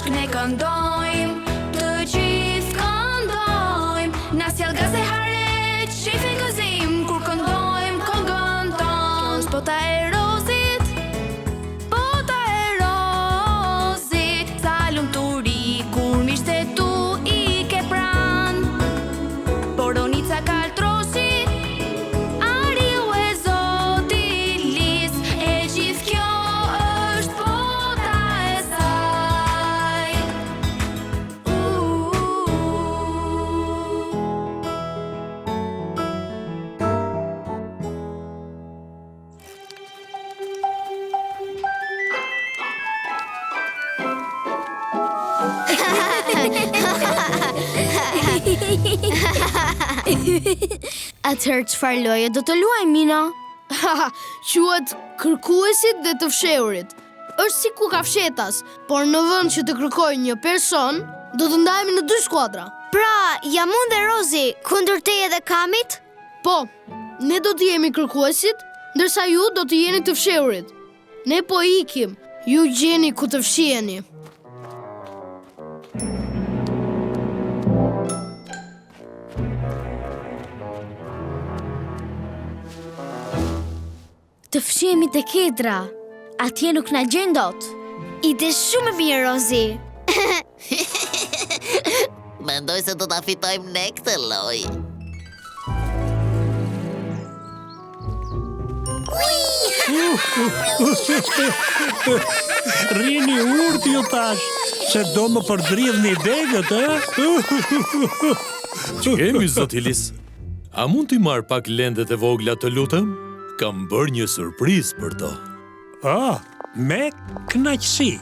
bashk ne këndojmë, të gjithë këndojmë. Na sjell gaze hare, shife gëzim, kur këndojmë këngën tonë. Bota e rozit, bota e rozit, sa lumturi kur miqtë e tu i ke pran. Boronica kaltrosi, ariu e Zotit lis, e gjithë kjo është bota e saj. Atëherë çfarë loje do të luajmë, Mina? Quhet kërkuesit dhe të fshehurit. Është si kukafshetas, por në vend që të kërkojë një person, do të ndahemi në 2 skuadra. Pra, jam unë dhe Rozi, kundër teje dhe Kamit? Po, ne do të jemi kërkuesit, ndërsa ju do të jeni të fshehurit. Ne po ikim, ju gjeni ku të fshiheni. Të fshihemi te Kedra. Atje nuk na gjen dot. Ide shumë e mirë, Rozi. Mendoj se do ta fitojmë ne këtë lojë. Rini urt ju tash, se do më përdridhni degët, Kemi, Zotilis. A mund t'i marr pak lendet e vogla të lutem? Kam bërë një surprizë për to. Me kënaqësi.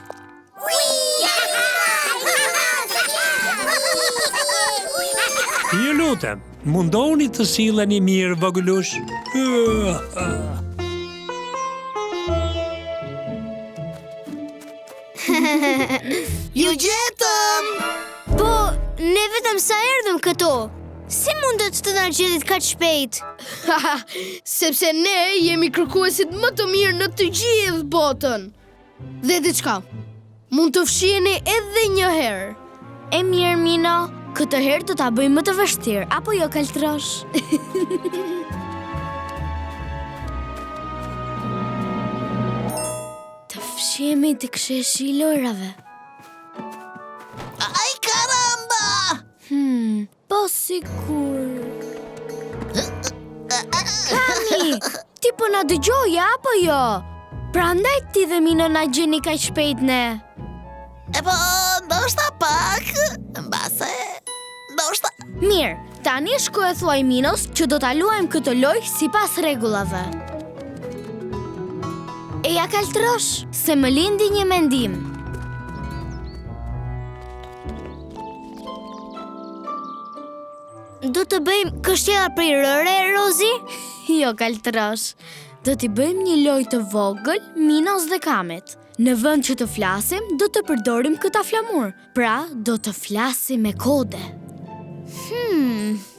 Ju lutem, mundoni të silleni mirë, vogëlush. Ju gjetëm! Po, ne vetëm sa erdhëm këtu. Si mundet të na gjetit kaq shpejt? Sepse ne jemi kërkuesit më të mirë në të gjithë botën. Dhe diçka, mund të fshiheni edhe një herë. E mirë, Mino, këtë herë do ta bëjmë më të vështirë, apo jo, Kaltrosh? Të fshihemi të kësheshi i lojrave. Ai karamba! Po sikur. Kami, ti po na dëgjoje apo jo? Prandaj ti dhe Mino na gjeni kaq shpejt ne. E po, ndoshta pak. Mbase, ndoshta. Mirë, tani shko e thuaj Minos që do ta luajmë këtë lojë sipas rregullave. Eja Kaltrosh, se më lindi një mendim. Do të bëjmë kështjella prej rëre, Rozi? Jo, Kaltrosh. Do t'i bëjmë një lojë të vogël, Minos dhe Kamit. Në vend që të flasim, do të përdorim këta flamur. Pra, do të flasim me kode.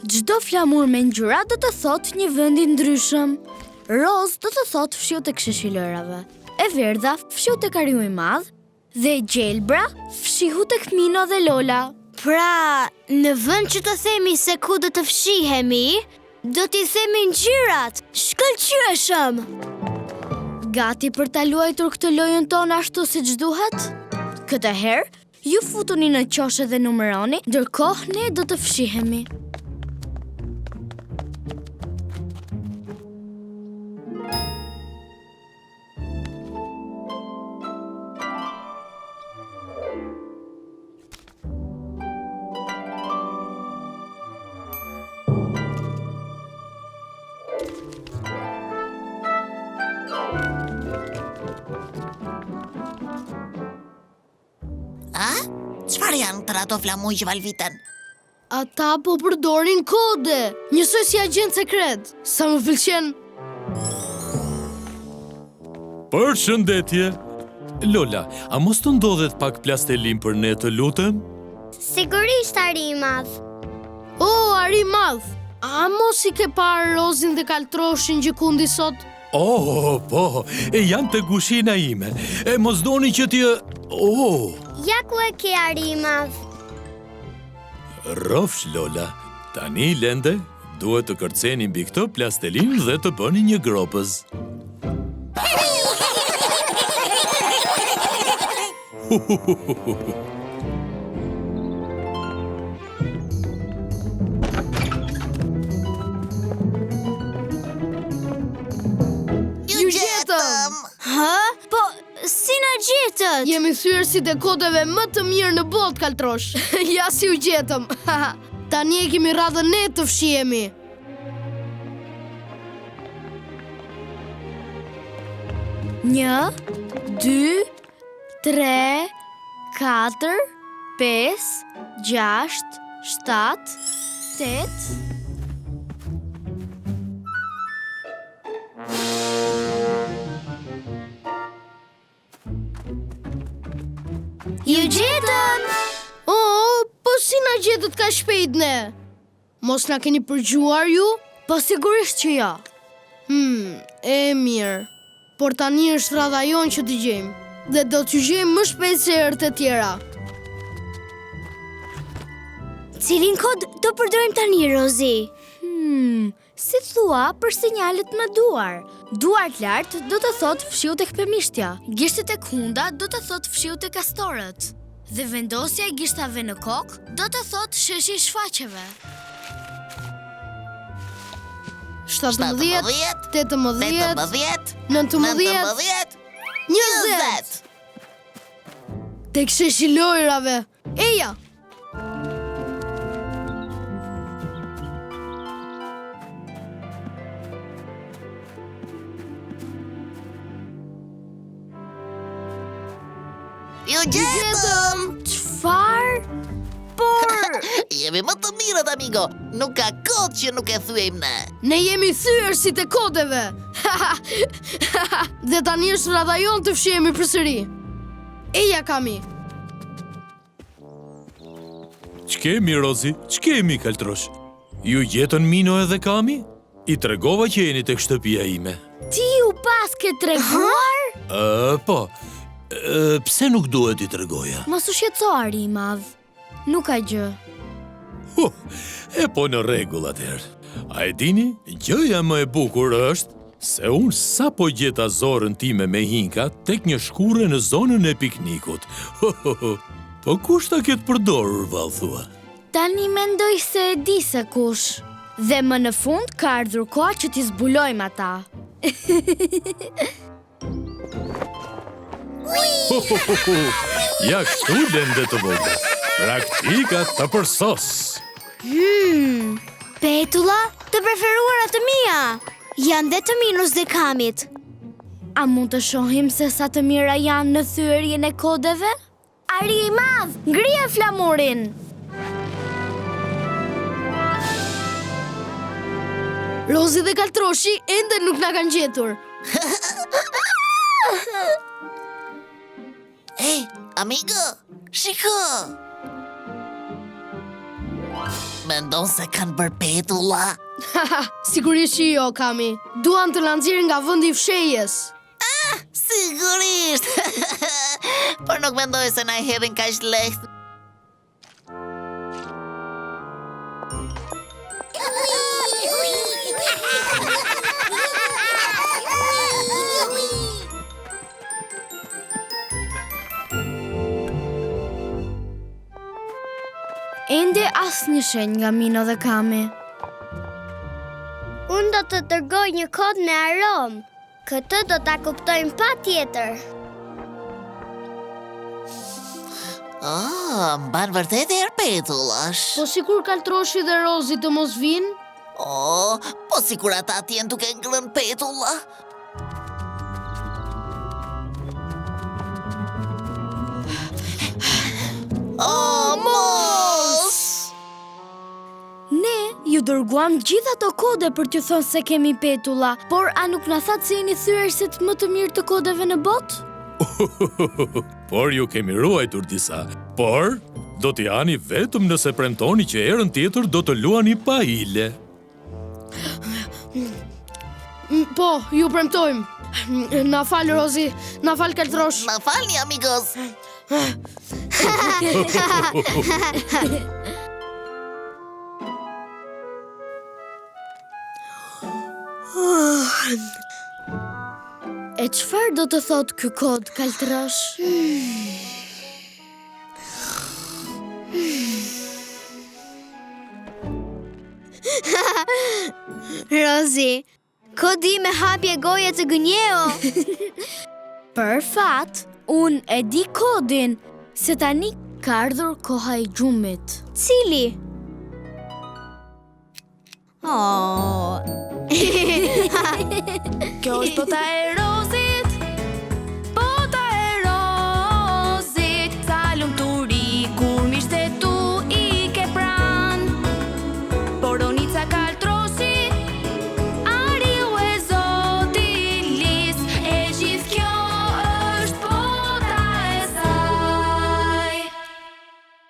Çdo flamur me ngjyra do të thotë një vend i ndryshëm. Roz do të thotë fshiu tek sheshi i lojrave. E verdha fshiu tek ariu i madh dhe gjelbra fshiu tek Mino dhe Lola. Pra, në vend që të themi se ku do të fshihemi, do t'i themi ngjyrat. Shkëlqyeshëm. Gati për ta luajtur këtë lojën tonë ashtu siç duhet? Këtë herë, ju futuni në qoshe dhe numëroni, ndërkohë ne do të fshihemi. Çfarë janë të ato flamuj që valviten? Ata po përdorin kode, njësoj si agent sekret. Sa më pëlqen. Përshëndetje. Lola, a mos të ndodhet pak plastelim për ne, të lutem? Sigurisht, ari i madh. Ari i madh. A mos i ke parë Rozin dhe Kaltroshin gjikundi sot? Po, e janë të gushina ime. E mos doni që t'jë... Ja ku e ke ari I madh. Rrofsh Lola. Tani Lende, duhet të kërceni mbi këtë plastelin dhe të bëni një gropëz. Ju gjetëm! Ha? Po, si na gjetët? Jemi thyerësit e kodeve më të mirë në botë, Kaltrosh. Ja si u gjetëm. Tani e kemi radhën ne të fshihemi. Një, 2, 3, 4, 5, 6, 7, 8. Ju gjetëm! Oh, po si na gjetët ka shpejt ne? Mos na keni përgjuar ju? Po sigurisht që ja. E mirë. Por tani është radha jonë që t'i gjejmë. Dhe do t'ju gjejmë më shpejt se herët e tjera. Cilin kod do përdorim tani, Rozi? Si thua për sinjalet me duar. Duart lart do të thot fshiu tek pemishtja. Gishtet e hunda do të thot fshiu tek kastorët. Dhe vendosja e gishtave në kokë do të thot sheshi I shfaqeve. 17, 18, 18, 19, 20. Tek sheshi I lojrave. Eja! Ju gjetëm! Çfarë? Por Jemi më të mirët, amigo. Nuk ka kohë që nuk e thyejmë ne. Ne jemi thyerësit e kodeve. Dhe tani është radha jonë të fshihemi përsëri. Eja Kami. Ç'kemi Rozi? Ç'kemi Kaltrosh? Ju gjetën Mino edhe Kami? I tregova që jeni tek shtëpia ime. ti u pas ke treguar? Po. Pse nuk duhet I tregoja? Mos u shqetëso Ari I madh. Nuk ka gjë. E po në rregull atëherë. A e dini, gjëja më e bukur është se unë sapo gjeta zorën time me hinka tek një shkure në zonën e piknikut. Po kush ta ketë përdorur, vallë thua? Tani mendoj se e di se kush. Dhe më në fund ka ardhur koha që t'i zbulojmë ata. Ja kështu Lende të vogla. Praktika të përsos. Petula, të preferuarat të mia. Janë dhe të Minus dhe Kamit. A mund të shohim se sa të mira janë në thyerjen e kodeve? Ari I madh, ngrije flamurin. Rozi dhe Kaltroshi ende nuk na kanë gjetur. Hey, amigo, shiko! Mendon se kanë bërë petulla? Sigurisht që jo, Kami. Duan të na nxjerrin nga vendi I fshehjes. Sigurisht! Por nuk mendoj se na I hedhin kaq lehtë. Ende asnjë shenjë nga Mino dhe Kami. Unë do të dërgoj një kod në aromë. Këtë do ta kuptojmë patjetër. Mban vërtet erë petullash. Po sikur Kaltroshi dhe Rozi të mos vinë? Po sikur ata t'jen duke ngrënë petulla. Mos! Ne ju dërguam gjithë ato kode për t'ju thënë se kemi petulla, por a nuk na thatë se jeni thyerësit më të mirë të kodeve në botë? Por ju kemi ruajtur disa. Por do t'i hani vetëm nëse premtoni që herën tjetër do të luani pa hile. Po, ju premtojmë. Na fal Rozi, na fal Kaltrosh. Na falni, amigos. E çfarë do të thot ky kod, Kaltrosh? Rozi, kodi me hapje goje të gënjeo. Për fat, unë e di kodin, se tani ka ardhur koha e gjumit. Cili? Oh. Kjo është bota e Rozit.